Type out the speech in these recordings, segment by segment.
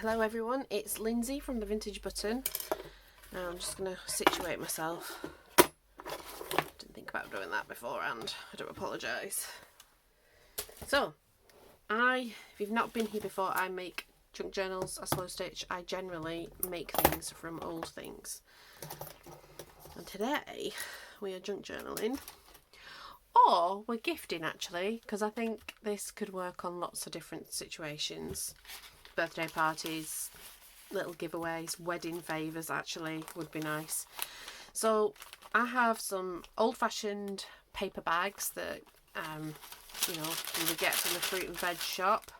Hello everyone, it's Lindsay from the Vintage Button. Now I'm just going to situate myself. Didn't think about doing that beforehand, I do apologise. So, if you've not been here before, I make junk journals, a slow stitch. I generally make things from old things. And today we are junk journaling. Or we're gifting actually, because I think this could work on lots of different situations. Birthday parties, little giveaways, wedding favours actually would be nice. So I have some old-fashioned paper bags that you would get from the fruit and veg shop,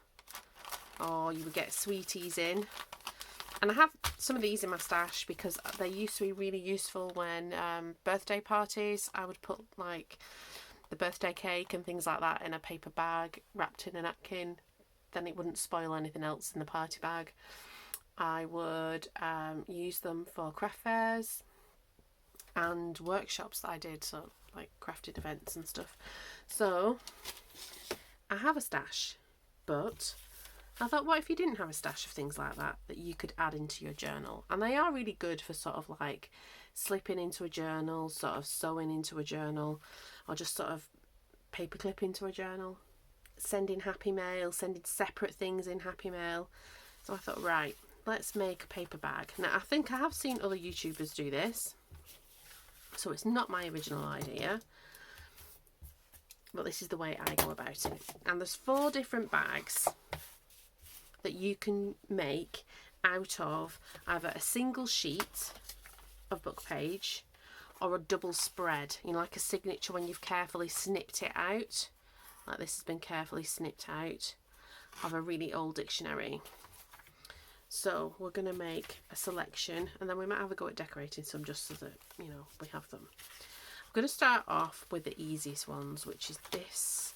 or you would get sweeties in. And I have some of these in my stash because they used to be really useful when birthday parties. I would put like the birthday cake and things like that in a paper bag wrapped in a napkin. Then it wouldn't spoil anything else in the party bag. I would use them for craft fairs and workshops that I did, so like crafted events and stuff. So I have a stash, but I thought, what if you didn't have a stash of things like that you could add into your journal? And they are really good for sort of like slipping into a journal, sort of sewing into a journal, or just sort of paperclip into a journal. Sending happy mail, sending separate things in happy mail. So I thought, right, let's make a paper bag. Now I think I have seen other YouTubers do this, so it's not my original idea, but this is the way I go about it. And there's 4 different bags that you can make out of either a single sheet of book page or a double spread, you know, like a signature when you've carefully snipped it out. Like this has been carefully snipped out of a really old dictionary. So we're going to make a selection, and then we might have a go at decorating some just so that, you know, we have them. I'm going to start off with the easiest ones, which is this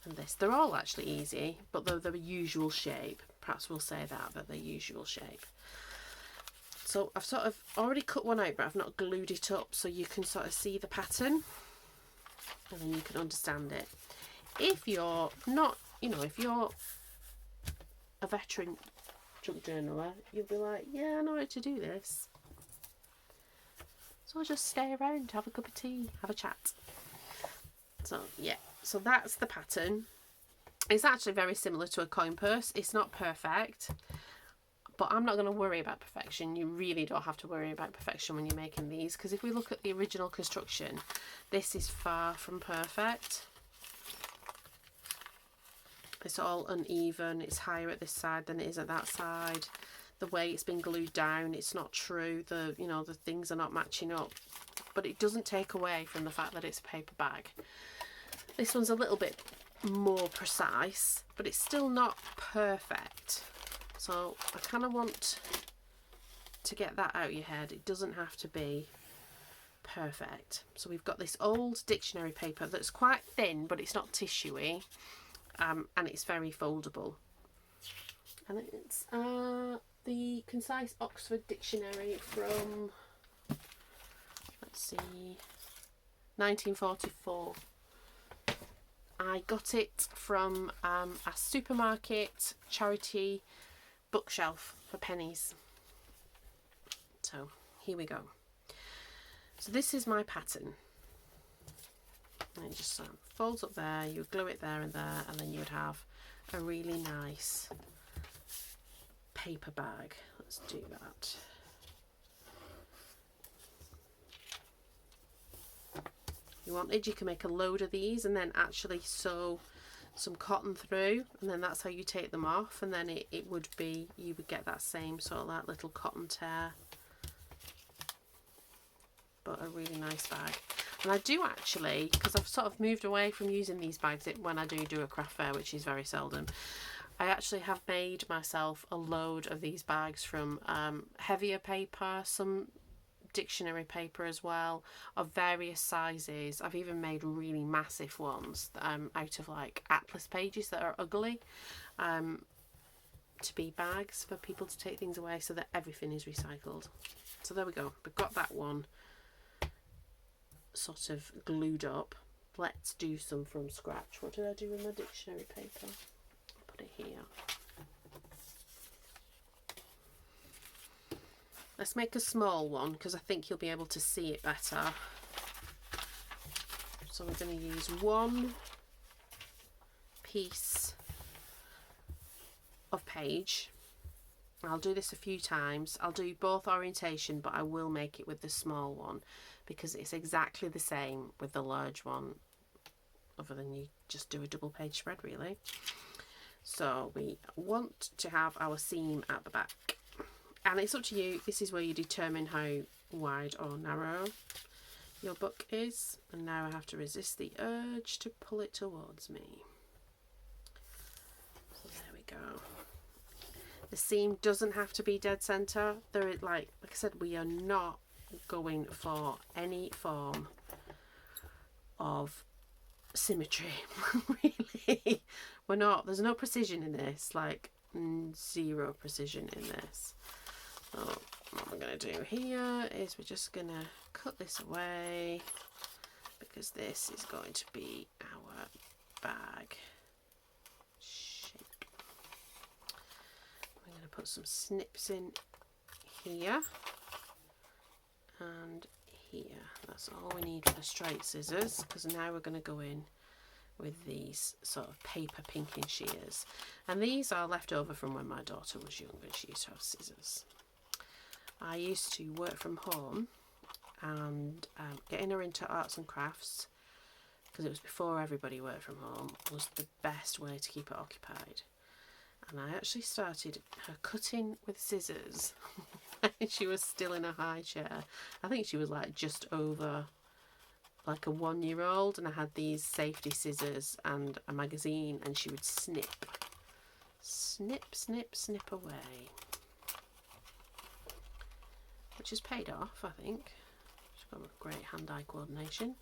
and this. They're all actually easy, but they're the usual shape. Perhaps we'll say that they're usual shape. So I've sort of already cut one out, but I've not glued it up, so you can sort of see the pattern and then you can understand it. If you're not, you know, if you're a veteran junk journaler, you'll be like, yeah, I know how to do this. So I'll just stay around, have a cup of tea, have a chat. So yeah, so that's the pattern. It's actually very similar to a coin purse. It's not perfect, but I'm not going to worry about perfection. You really don't have to worry about perfection when you're making these, because if we look at the original construction, this is far from perfect. It's all uneven, it's higher at this side than it is at that side. The way it's been glued down, it's not true. The things are not matching up. But it doesn't take away from the fact that it's a paper bag. This one's a little bit more precise, but it's still not perfect. So I kind of want to get that out of your head. It doesn't have to be perfect. So we've got this old dictionary paper that's quite thin, but it's not tissuey. And it's very foldable, and it's the Concise Oxford Dictionary from, let's see, 1944. I got it from a supermarket charity bookshelf for pennies. So here we go. So this is my pattern. And it just folds up there, you would glue it there, and then you would have a really nice paper bag. Let's do that. If you wanted, you can make a load of these and then actually sew some cotton through, and then that's how you take them off, and then it would be, you would get that same sort of that little cotton tear, but a really nice bag. And I do actually, because I've sort of moved away from using these bags when I do a craft fair, which is very seldom, I actually have made myself a load of these bags from heavier paper, some dictionary paper as well, of various sizes. I've even made really massive ones out of like atlas pages that are ugly, to be bags for people to take things away, so that everything is recycled. So there we go, we've got that one sort of glued up. Let's do some from scratch. What did I do with my dictionary paper? I'll put it here. Let's make a small one because I think you'll be able to see it better. So we're going to use one piece of page. I'll do this a few times. I'll do both orientation, but I will make it with the small one because it's exactly the same with the large one, other than you just do a double page spread really. So we want to have our seam at the back, and it's up to you. This is where you determine how wide or narrow your book is. And now I have to resist the urge to pull it towards me. So there we go. The seam doesn't have to be dead center. There is, like I said, we are not going for any form of symmetry. Really, we're not. There's no precision in this, like zero precision in this. So what we're going to do here is we're just going to cut this away, because this is going to be our bag shape. We're going to put some snips in here and here. That's all we need for the straight scissors, because now we're going to go in with these sort of paper pinking shears, and these are left over from when my daughter was younger. She used to have scissors. I used to work from home, and getting her into arts and crafts, because it was before everybody worked from home, was the best way to keep her occupied. And I actually started her cutting with scissors when she was still in a high chair. I think she was like just over like a 1-year-old, and I had these safety scissors and a magazine, and she would snip, snip, snip, snip away, which has paid off, I think. She's got great hand-eye coordination,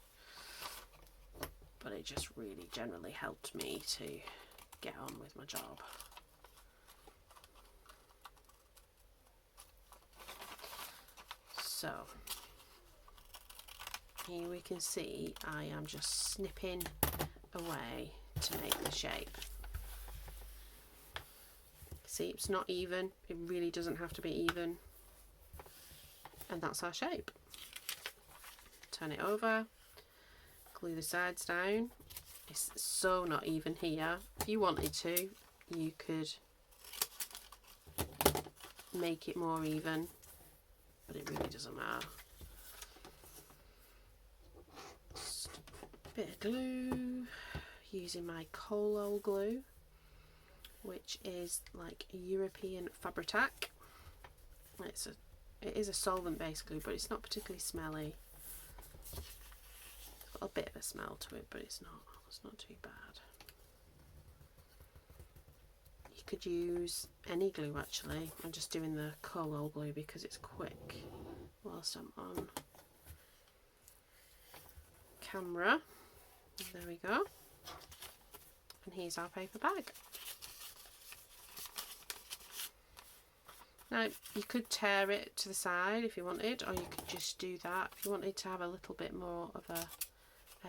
but it just really generally helped me to get on with my job. So here we can see I am just snipping away to make the shape. See, it's not even. It really doesn't have to be even. And that's our shape. Turn it over, glue the sides down. It's so not even here. If you wanted to, you could make it more even, but it really doesn't matter. Just a bit of glue, using my Colol glue, which is like a European Fabri-Tac. It is a solvent based glue, but it's not particularly smelly. It's got a bit of a smell to it, but it's not too bad. You could use any glue actually. I'm just doing the Colol glue because it's quick whilst I'm on camera. There we go. And here's our paper bag. Now, you could tear it to the side if you wanted, or you could just do that. If you wanted to have a little bit more of a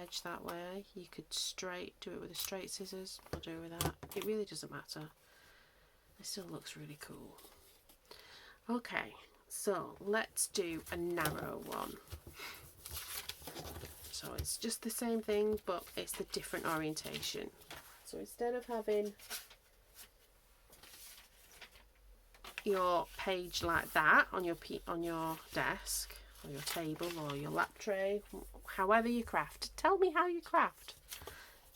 edge that way, you could do it with the straight scissors, or do it with that. It really doesn't matter. It still looks really cool. Okay, so let's do a narrow one. So it's just the same thing, but it's the different orientation. So instead of having your page like that on your desk or your table or your lap tray, however you craft, tell me how you craft.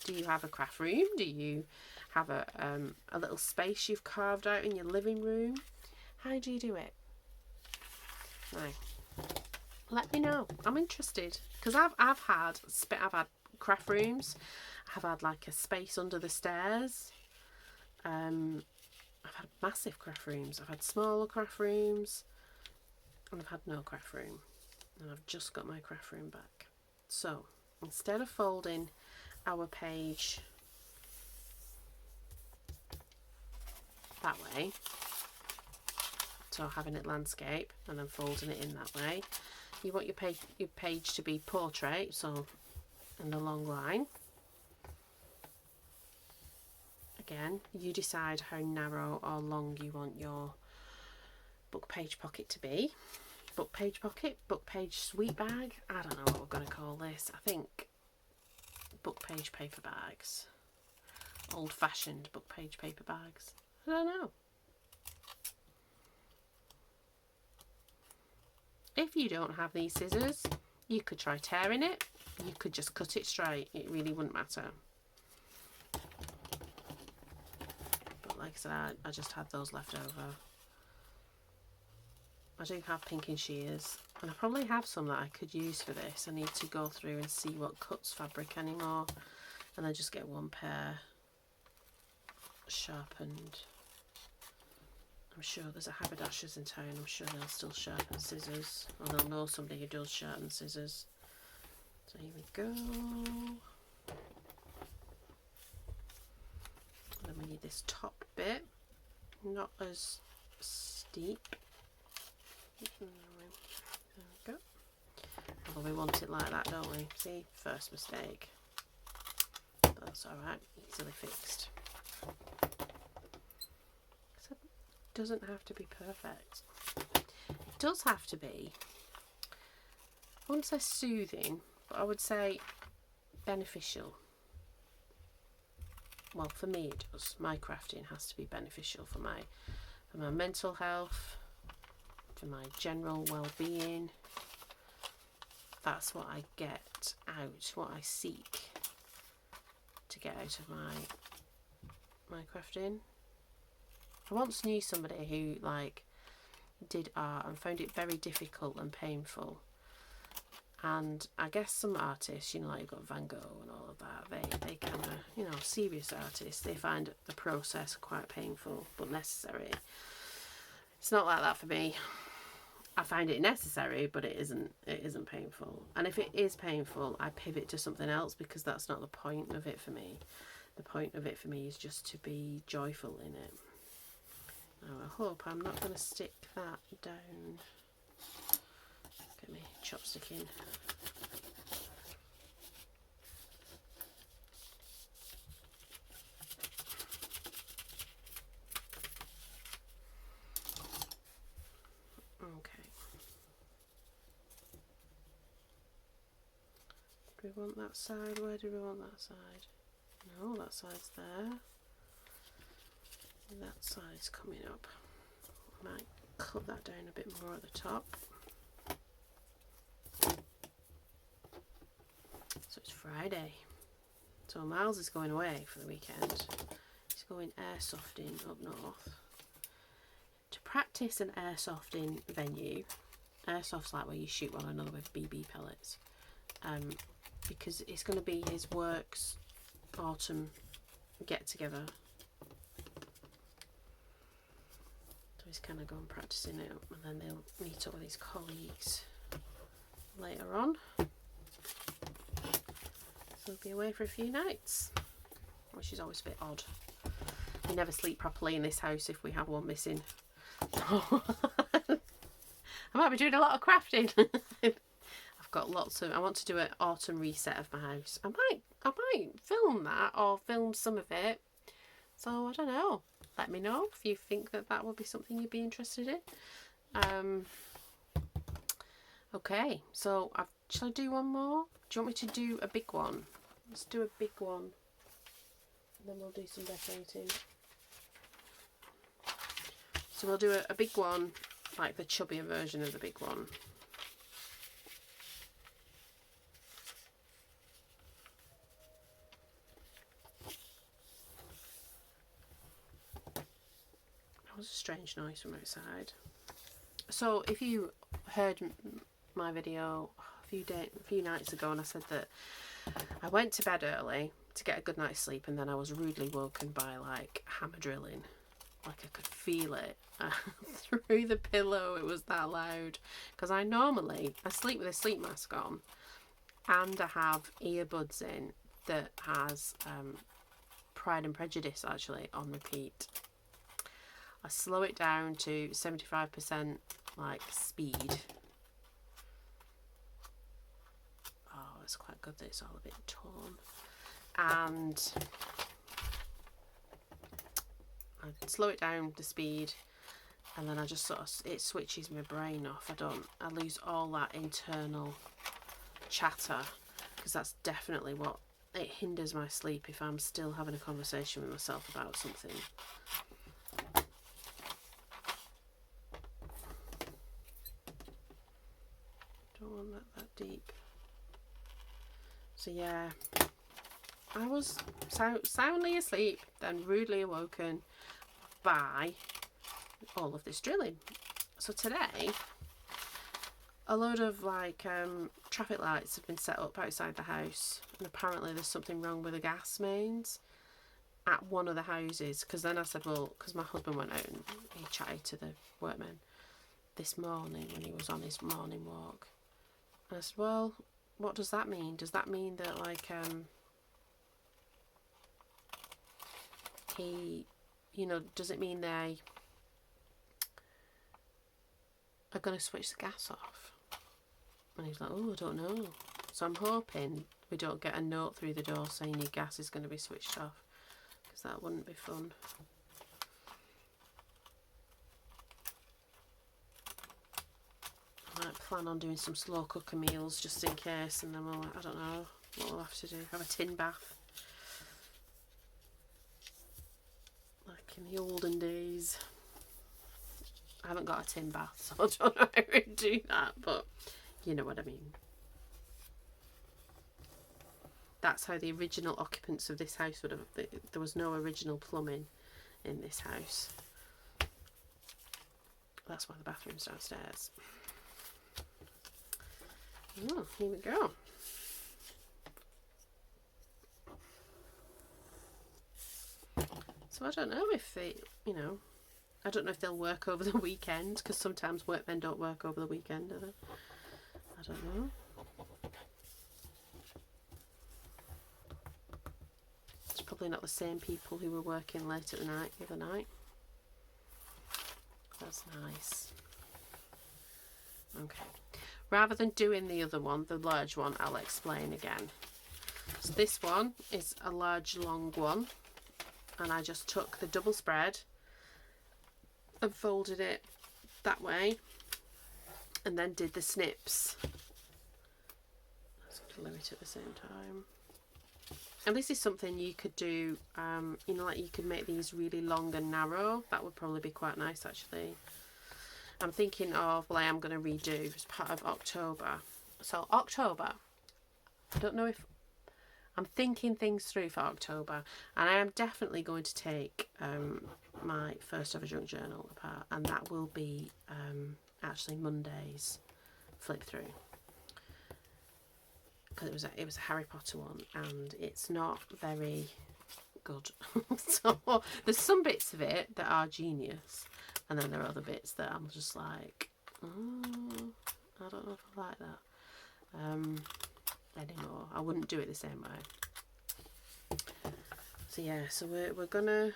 Do you have a craft room? Do you have a little space you've carved out in your living room? How do you do it? Now, let me know. I'm interested, because I've had craft rooms. I've had like a space under the stairs. I've had massive craft rooms, I've had smaller craft rooms, and I've had no craft room, and I've just got my craft room back. So instead of folding our page that way, so having it landscape and then folding it in that way, you want your page to be portrait, so in a long line. Again, you decide how narrow or long you want your book page pocket to be. Book page pocket, book page sweet bag. I don't know what we're going to call this. I think book page paper bags. Old-fashioned book page paper bags. I don't know. If you don't have these scissors, you could try tearing it. You could just cut it straight. It really wouldn't matter. But like I said, I just had those left over. I do have pinking shears, and I probably have some that I could use for this. I need to go through and see what cuts fabric anymore, and then just get one pair sharpened. I'm sure there's a haberdashers in town. I'm sure they'll still sharpen scissors, or they'll know somebody who does sharpen scissors. So here we go. And then we need this top bit, not as steep. There we go. Although we want it like that, don't we? See, first mistake. But that's alright, easily fixed. So it doesn't have to be perfect. It does have to be, I wouldn't say soothing, but I would say beneficial. Well, for me it does. My crafting has to be beneficial for my mental health, for my general well-being. That's what I get out, what I seek to get out of my crafting. I once knew somebody who like did art and found it very difficult and painful. And I guess some artists, you know, like you've got Van Gogh and all of that, they kind of, you know, serious artists, they find the process quite painful but necessary. It's not like that for me. I find it necessary, but it isn't painful. And if it is painful, I pivot to something else, because that's not the point of it for me. The point of it for me is just to be joyful in it. Now I hope I'm not going to stick that down. Get me chopstick in. Okay. Do we want that side? Where do we want that side? No, that side's there. That side's coming up. I might cut that down a bit more at the top. So it's Friday. So Miles is going away for the weekend. He's going airsofting up north. To practice an airsofting venue, airsoft's like where you shoot one another with BB pellets. Because it's going to be his work's autumn get together. So he's kind of going practicing it, and then they'll meet up with his colleagues later on. So he'll be away for a few nights, which is always a bit odd. We never sleep properly in this house if we have one missing. I might be doing a lot of crafting. I've got lots of, I want to do an autumn reset of my house. I might film that, or film some of it. So I don't know. Let me know if you think that would be something you'd be interested in. Okay, so shall I do one more? Do you want me to do a big one? Let's do a big one, and then we'll do some decorating. So we'll do a big one, like the chubbier version of the big one. That was a strange noise from outside. So if you heard my video a few nights ago, and I said that I went to bed early to get a good night's sleep, and then I was rudely woken by like hammer drilling. Like I could feel it through the pillow. It was that loud. Because I sleep with a sleep mask on, and I have earbuds in that has Pride and Prejudice actually on repeat. I slow it down to 75% like speed. Oh, it's quite good that it's all a bit torn. And I slow it down the speed, and then I just sort of, it switches my brain off. I lose all that internal chatter, because that's definitely what, it hinders my sleep if I'm still having a conversation with myself about something. Don't want that deep. So yeah, I was soundly asleep, then rudely awoken by all of this drilling. So today, a load of like traffic lights have been set up outside the house, and apparently there's something wrong with the gas mains at one of the houses. Because then I said, well, because my husband went out and he chatted to the workmen this morning when he was on his morning walk, and I said, well, what does that mean? Does that mean that like he, you know, does it mean they are going to switch the gas off? And he's like, oh, I don't know. So I'm hoping we don't get a note through the door saying your gas is going to be switched off, because that wouldn't be fun. I might plan on doing some slow cooker meals just in case, and then we'll, I don't know what we'll have to do. Have a tin bath, like in the olden days. I haven't got a tin bath, so I don't know how to do that, but you know what I mean. That's how the original occupants of this house would have, there was no original plumbing in this house. That's why the bathroom's downstairs. Oh, here we go. So I don't know if they, you know, I don't know if they'll work over the weekend, because sometimes workmen don't work over the weekend, do they? I don't know. It's probably not the same people who were working late at the night the other night. That's nice. Okay. Rather than doing the other one, the large one, I'll explain again. So this one is a large long one, and I just took the double spread and folded it that way, and then did the snips. Let's glue it at the same time. And this is something you could do, you know, like you could make these really long and narrow. That would probably be quite nice, actually. I'm thinking of, well, I am going to redo as part of October. So October, I don't know if, I'm thinking things through for October, and I am definitely going to take my first ever junk journal apart, and that will be actually Monday's flip through, because it was a Harry Potter one, and it's not very good. So there's some bits of it that are genius, and then there are other bits that I'm just like, oh, I don't know if I like that anymore. I wouldn't do it the same way. So yeah, so we're gonna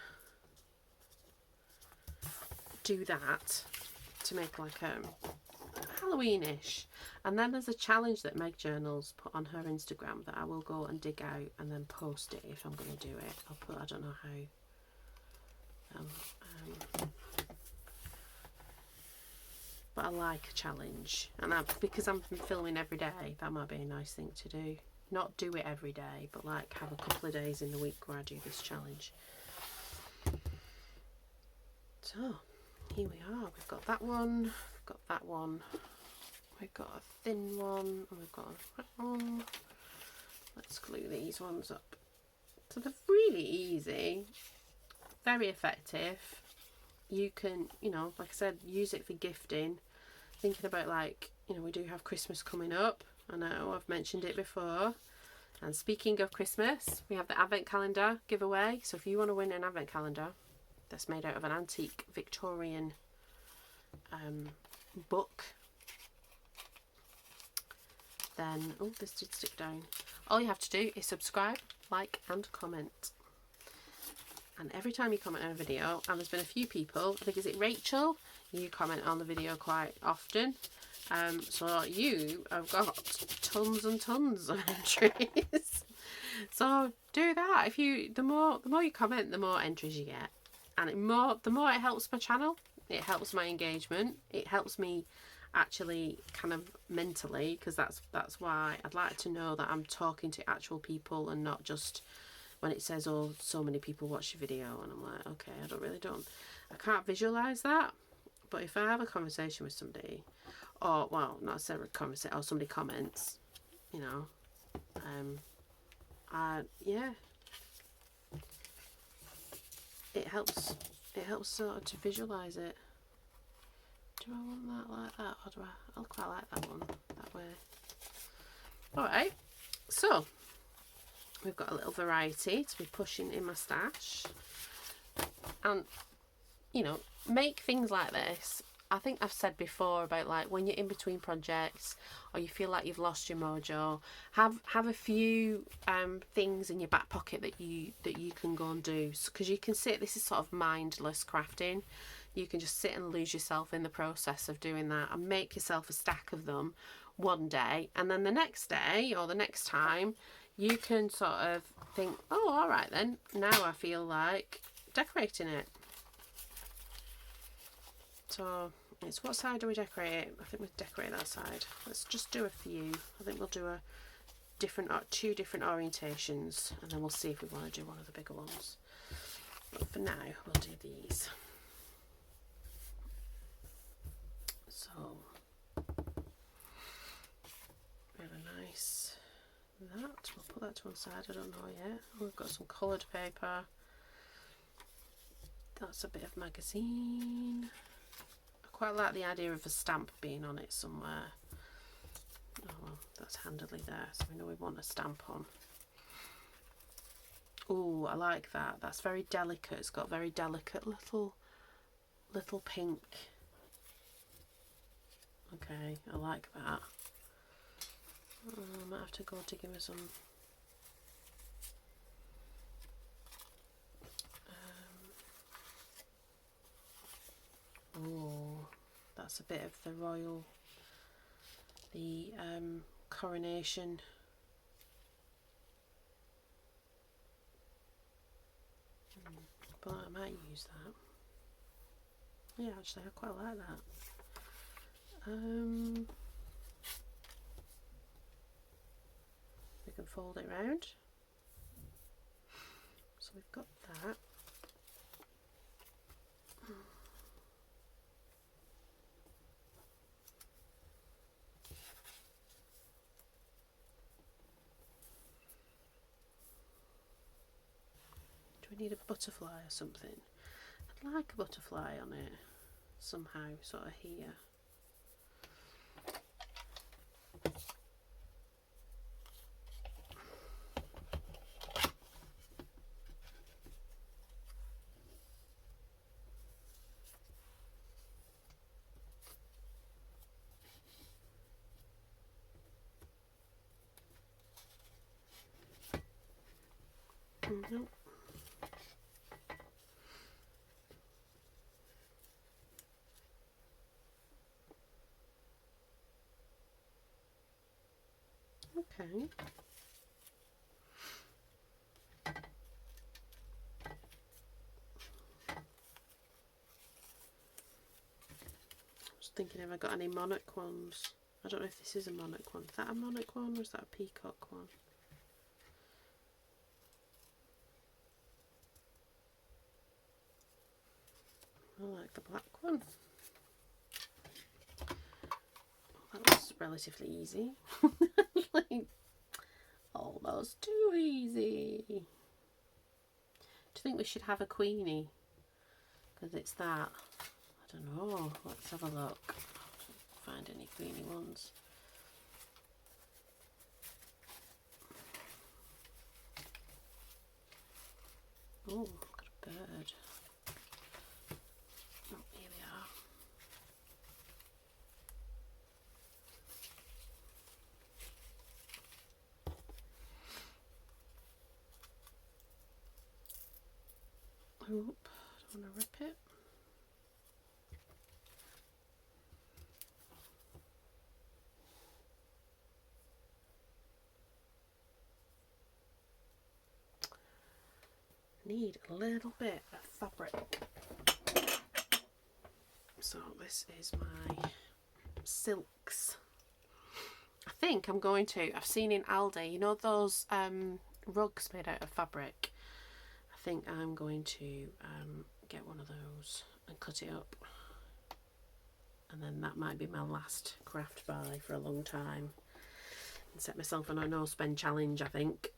do that to make like Halloween-ish. And then there's a challenge that Meg Journals put on her Instagram that I will go and dig out and then post it if I'm going to do it. I'll put, I don't know how, but I like a challenge, and because I'm filming every day, that might be a nice thing to do. Not do it every day, but like have a couple of days in the week where I do this challenge. So here we are. We've got that one, we've got that one, we've got a thin one, and we've got a fat one. Let's glue these ones up. So they're really easy, very effective. You can, you know, like I said, use it for gifting. Thinking about, like, you know, we do have Christmas coming up. I know I've mentioned it before. And speaking of Christmas, we have the Advent Calendar giveaway. So if you want to win an Advent Calendar that's made out of an antique Victorian book, then, oh, this did stick down. All you have to do is subscribe, like and comment. And every time you comment on a video, and there's been a few people, I think, is it Rachel? You comment on the video quite often. So you have got tons and tons of entries. So do that. If you, the more you comment, the more entries you get. and the more it helps my channel, it helps my engagement, it helps me actually kind of mentally, because that's why I'd like to know that I'm talking to actual people and not just when it says, oh, so many people watch your video, and I'm like, okay, I can't visualize that. But if I have a conversation with somebody, or, well, not necessarily a conversation, or somebody comments, you know, yeah, it helps sort of to visualize it. Do I want that like that, or do I'll quite like that one that way. Alright, so we've got a little variety to be pushing in my stash. And, you know, make things like this. I think I've said before about, like, when you're in between projects or you feel like you've lost your mojo, have a few things in your back pocket that you can go and do, because you can sit, this is sort of mindless crafting. You can just sit and lose yourself in the process of doing that and make yourself a stack of them one day, and then the next day or the next time you can sort of think, oh, all right then, now I feel like decorating it. So it's, what side do we decorate it? I think we decorate that side. Let's just do a few. I think we'll do a different, two different orientations, and then we'll see if we want to do one of the bigger ones. But for now, we'll do these. So really nice. That, we'll put that to one side. I don't know yet. We've got some coloured paper. That's a bit of magazine. Quite like the idea of a stamp being on it somewhere. Oh well, that's handily there, so we know we want a stamp on. Oh, I like that. That's very delicate. It's got very delicate little pink. Okay, I like that. I might have to go to give her some. Oh, that's a bit of the royal, the coronation. But I might use that. Yeah, actually, I quite like that. We can fold it round. So we've got that. Do we need a butterfly or something? I'd like a butterfly on it somehow, sort of here. Nope. Okay. Just thinking, have I got any monarch ones? I don't know if this is a monarch one. Is that a monarch one or is that a peacock one? I like the black one. Oh, that was relatively easy. Like, almost too easy. Do you think we should have a queenie? Because it's that. I don't know. Let's have a look. Find any queenie ones. Oh, got a bird. Oh, here we are. Oh, don't want to rip it. need a little bit of fabric. So this is my silks. I think I'm going to, I've seen in Aldi, you know those rugs made out of fabric? I think I'm going to get one of those and cut it up. And then that might be my last craft buy for a long time. And set myself on a no spend challenge, I think.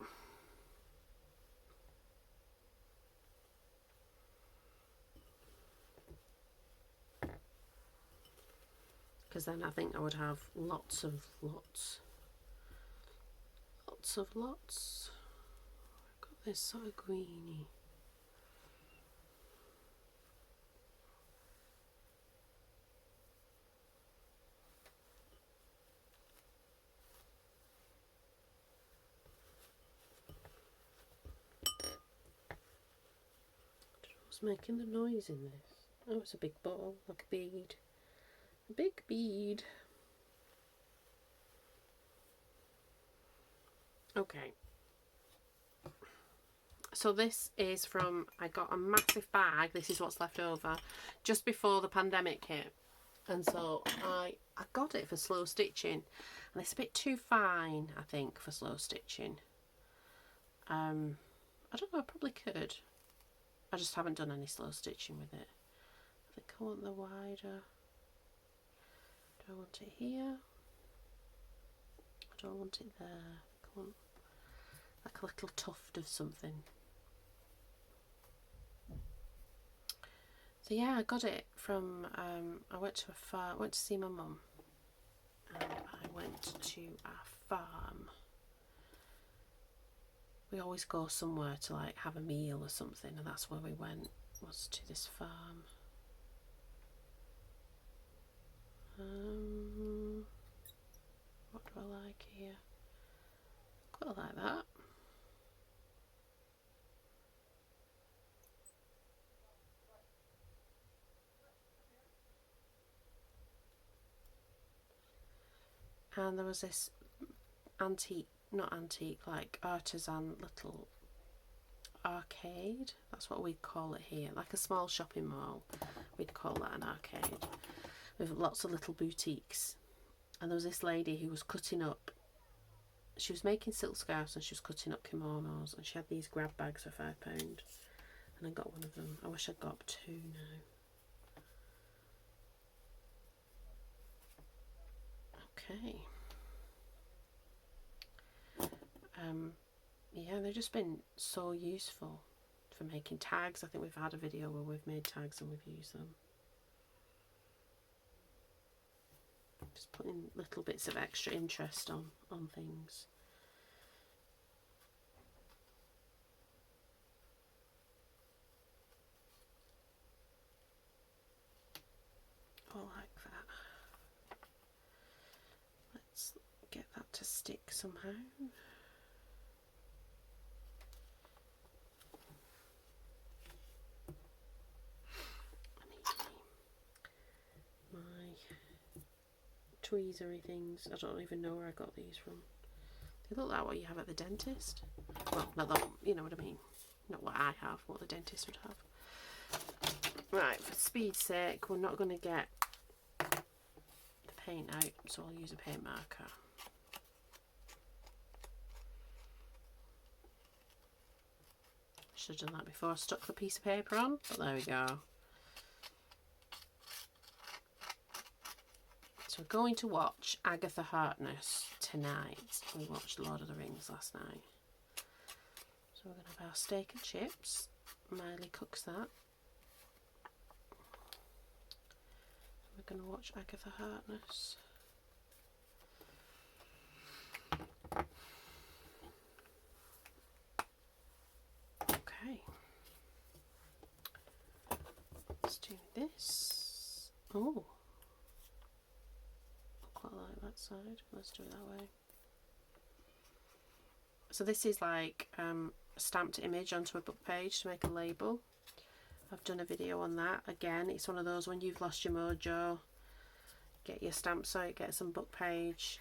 Because then I think I would have lots. I've got this sort of greeny. What's making the noise in this? Oh, it's a big ball, like a bead. A big bead. Okay. So this is from, I got a massive bag, this is what's left over, just before the pandemic hit. And so I got it for slow stitching. And it's a bit too fine, I think, for slow stitching. I don't know, I probably could. I just haven't done any slow stitching with it. I think I want the wider. Do I want it here? I don't want it there. I want like a little tuft of something. So yeah, I got it from, I went to a farm, went to see my mum. And I went to a farm. We always go somewhere to like have a meal or something, and that's where we went, was to this farm. What do I like here? Quite like that. And there was this antique, not antique, like artisan little arcade. That's what we'd call it here, like a small shopping mall. We'd call that an arcade with lots of little boutiques. And there was this lady who was cutting up, she was making silk scarves and she was cutting up kimonos, and she had these grab bags for £5, and I got one of them. I wish I'd got 2 now. Okay. Yeah, they've just been so useful for making tags. I think we've had a video where we've made tags and we've used them. Just putting little bits of extra interest on things. I like that. Let's get that to stick somehow. Tweezery things. I don't even know where I got these from. They look like what you have at the dentist. Well, not that, you know what I mean. Not what I have, what the dentist would have. Right, for speed's sake, we're not going to get the paint out, so I'll use a paint marker. Should have done that before I stuck the piece of paper on, but there we go. So we're going to watch Agatha Harkness tonight. We watched Lord of the Rings last night. So we're going to have our steak and chips. Miley cooks that. We're going to watch Agatha Harkness. Okay. Let's do this. Oh. Quite like that side. Let's do it that way. So this is like a stamped image onto a book page to make a label. I've done a video on that. Again, it's one of those when you've lost your mojo, get your stamps out, get some book page,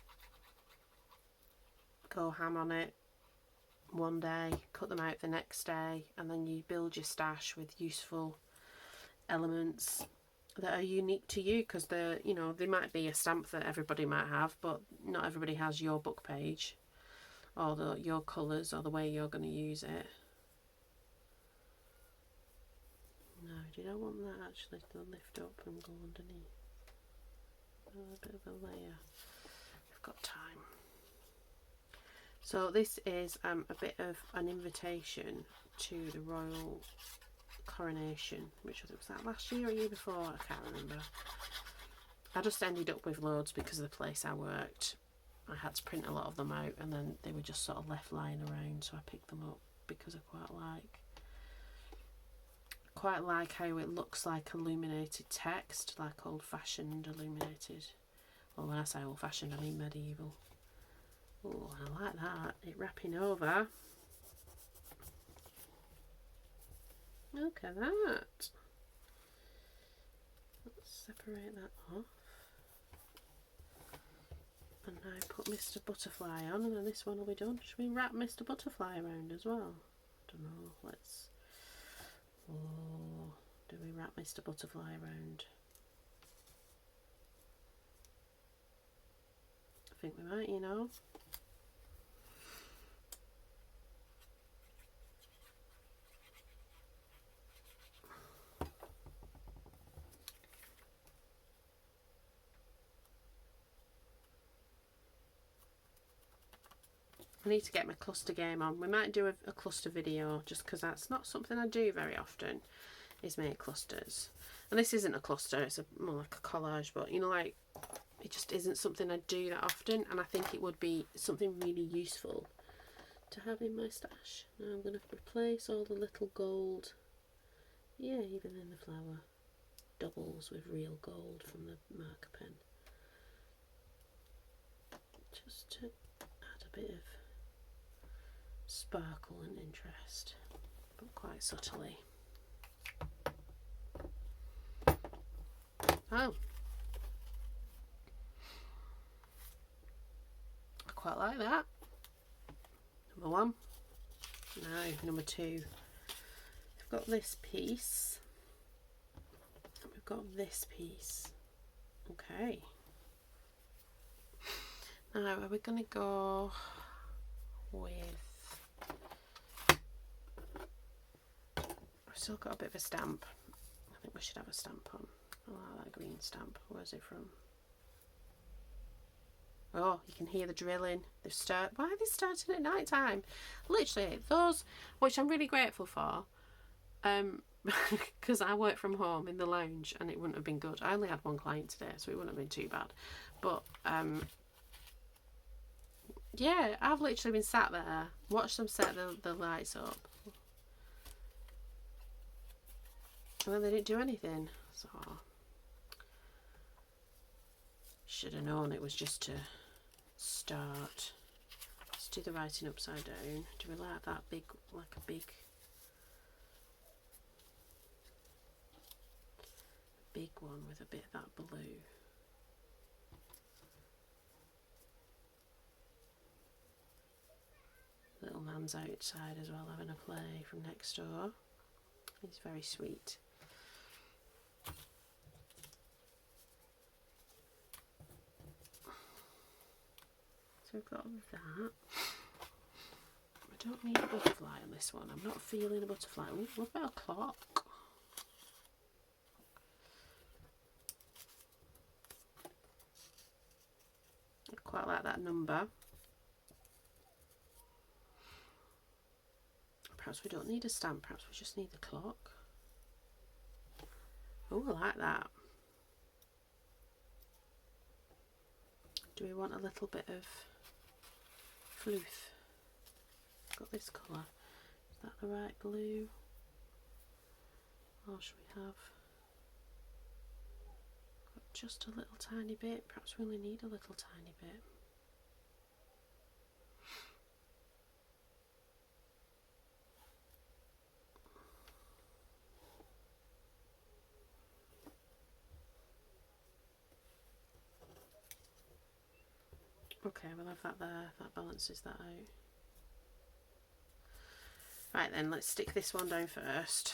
go ham on it, one day, cut them out the next day, and then you build your stash with useful elements that are unique to you, because they're, you know, they might be a stamp that everybody might have, but not everybody has your book page or your colours or the way you're going to use it. No, do you not want that actually to lift up and go underneath? A bit of a layer. We've got time. So this is a bit of an invitation to the royal coronation, which was that last year or year before? I can't remember. I just ended up with loads because of the place I worked. I had to print a lot of them out, and then they were just sort of left lying around, so I picked them up because I quite like how it looks like illuminated text, like old-fashioned illuminated. Well, when I say old-fashioned, I mean medieval. Oh, I like that. It wrapping over. Look at that. Let's separate that off. And now put Mr. Butterfly on, and then this one will be done. Should we wrap Mr. Butterfly around as well? I don't know. Let's... Oh, do we wrap Mr. Butterfly around? I think we might, you know. I need to get my cluster game on. We might do a cluster video, just because that's not something I do very often, is make clusters. And this isn't a cluster, it's more like a collage, but you know, like, it just isn't something I do that often, and I think it would be something really useful to have in my stash. Now I'm going to replace all the little gold, yeah, even in the flower, doubles with real gold from the marker pen, just to add a bit of sparkle and interest, but quite subtly. Oh, I quite like that. Number one. Now, number two. We've got this piece. And we've got this piece. Okay. Now, are we going to go with... I've still got a bit of a stamp. I think we should have a stamp on. I like that green stamp. Where's it from? Oh, you can hear the drilling. They've started. Why are they starting at night time? Literally, those, which I'm really grateful for, because I work from home in the lounge, and it wouldn't have been good. I only had one client today, so it wouldn't have been too bad. But yeah, I've literally been sat there, watched them set the lights up, and then they didn't do anything. So should have known it was just to start. Let's do the writing upside down. Do we like that big, like a big one with a bit of that blue? Little man's outside as well, having a play from next door. He's very sweet. So we've got that. I don't need a butterfly on this one. I'm not feeling a butterfly. Ooh, what about a clock? I quite like that number. Perhaps we don't need a stamp. Perhaps we just need the clock. Oh, I like that. Do we want a little bit of floof? Got this colour. Is that the right blue? Or should we have got just a little tiny bit? Perhaps we only need a little tiny bit. Okay, we'll have that there. That balances that out. Right then, let's stick this one down first.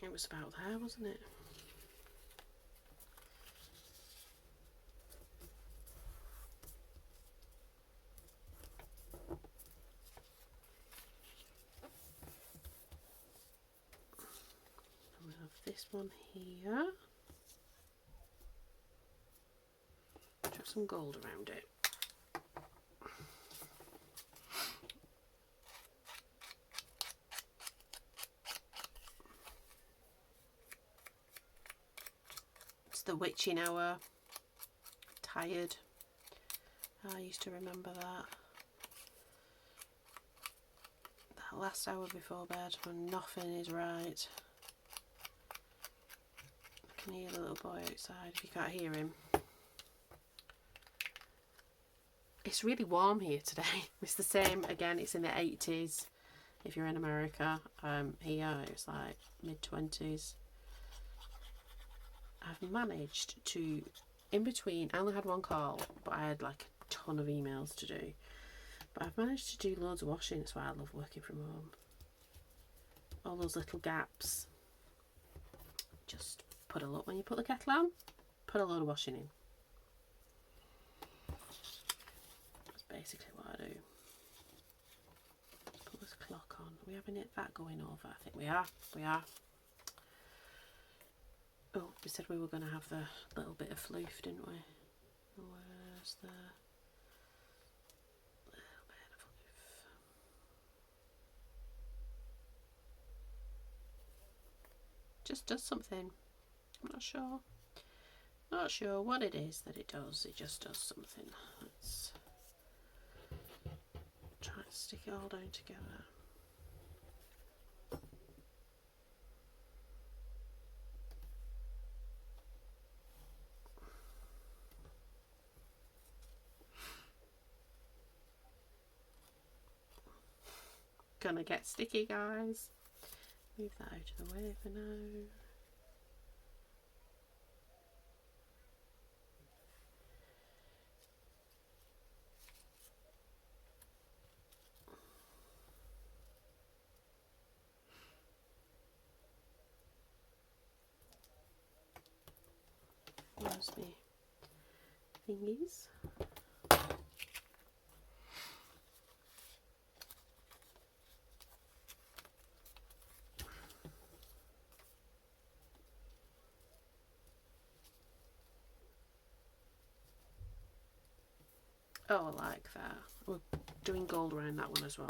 It was about there, wasn't it? And we have this one here. Have some gold around it. It's the witching hour. Tired. I used to remember that. That last hour before bed when nothing is right. I can hear the little boy outside if you can't hear him. It's really warm here today. It's the same, again, it's in the 80s if you're in America. Here it's like mid-20s. I've managed to, in between, I only had one call, but I had like a ton of emails to do. But I've managed to do loads of washing. That's why I love working from home. All those little gaps. Just put a lot, when you put the kettle on, put a load of washing in. That's basically what I do. Put this clock on. Are we having that going over? I think we are. We are. Oh, we said we were going to have the little bit of floof, didn't we? Where's the little bit of floof? Just does something. I'm not sure. Not sure what it is that it does. It just does something. Let's try to stick it all down together. Gonna get sticky, guys. Move that out of the way for now. Where's me thingies? Oh, I like that. We're doing gold around that one as well.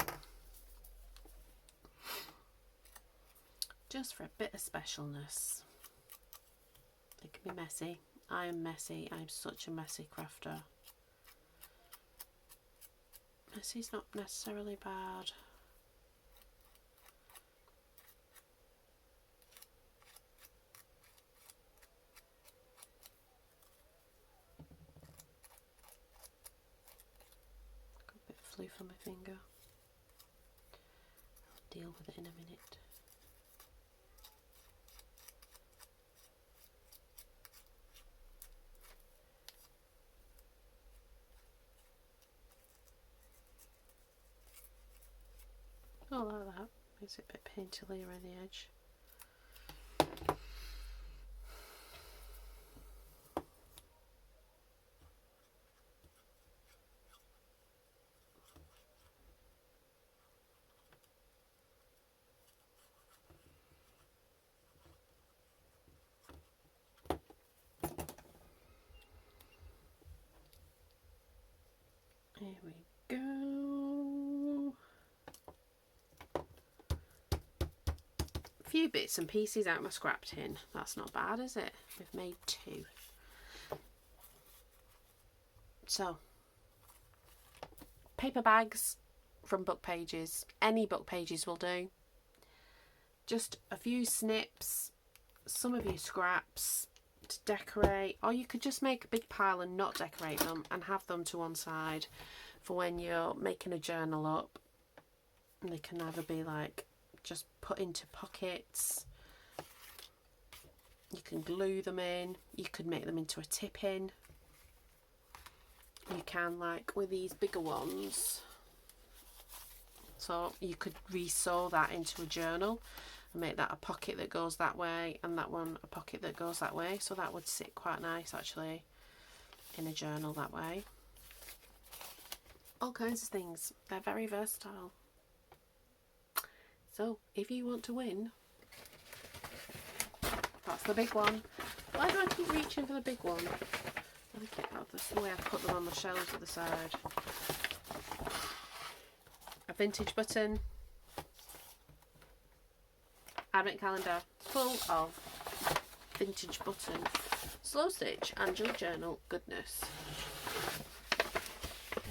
Just for a bit of specialness. It can be messy. I am messy. I'm such a messy crafter. Messy's not necessarily bad. Got a bit of floof on my finger. I'll deal with it in a minute. Oh, like that. Makes it a bit painterly around the edge. There we go. A few bits and pieces out of my scrap tin. That's not bad, is it? We've made 2. So, paper bags from book pages. Any book pages will do. Just a few snips, some of your scraps to decorate, or you could just make a big pile and not decorate them and have them to one side for when you're making a journal up. And they can either be like just put into pockets. You can glue them in. You could make them into a tip-in. You can, like with these bigger ones, so you could re-sew that into a journal and make that a pocket that goes that way, and that one a pocket that goes that way. So that would sit quite nice actually in a journal that way. All kinds of things. They're very versatile. So if you want to win, that's the big one. Why do I keep reaching for the big one? I think that's the way I put them on the shelves at the side. A vintage button. Advent calendar full of vintage button, slow stitch and junk journal goodness.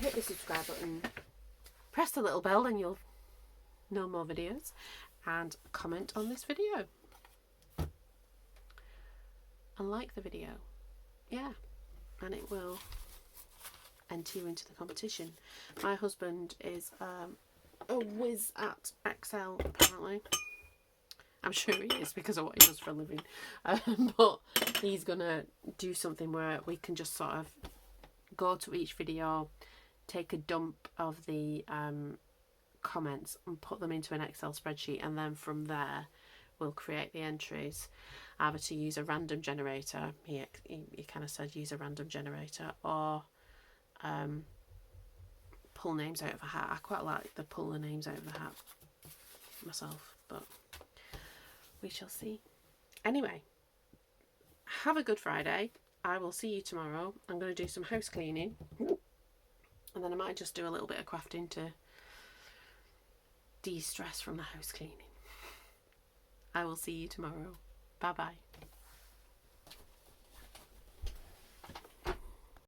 Hit the subscribe button, press the little bell and you'll know more videos, and comment on this video and like the video. Yeah, and it will enter you into the competition. My husband is a whiz at Excel apparently. I'm sure he is because of what he does for a living. But he's gonna do something where we can just sort of go to each video, take a dump of the comments and put them into an Excel spreadsheet, and then from there we'll create the entries, either to use a random generator. He kind of said use a random generator, or pull names out of a hat. I quite like the pull the names out of the hat myself, but we shall see. Anyway, have a good Friday. I will see you tomorrow. I'm going to do some house cleaning, and then I might just do a little bit of crafting to de-stress from the house cleaning. I will see you tomorrow. Bye bye.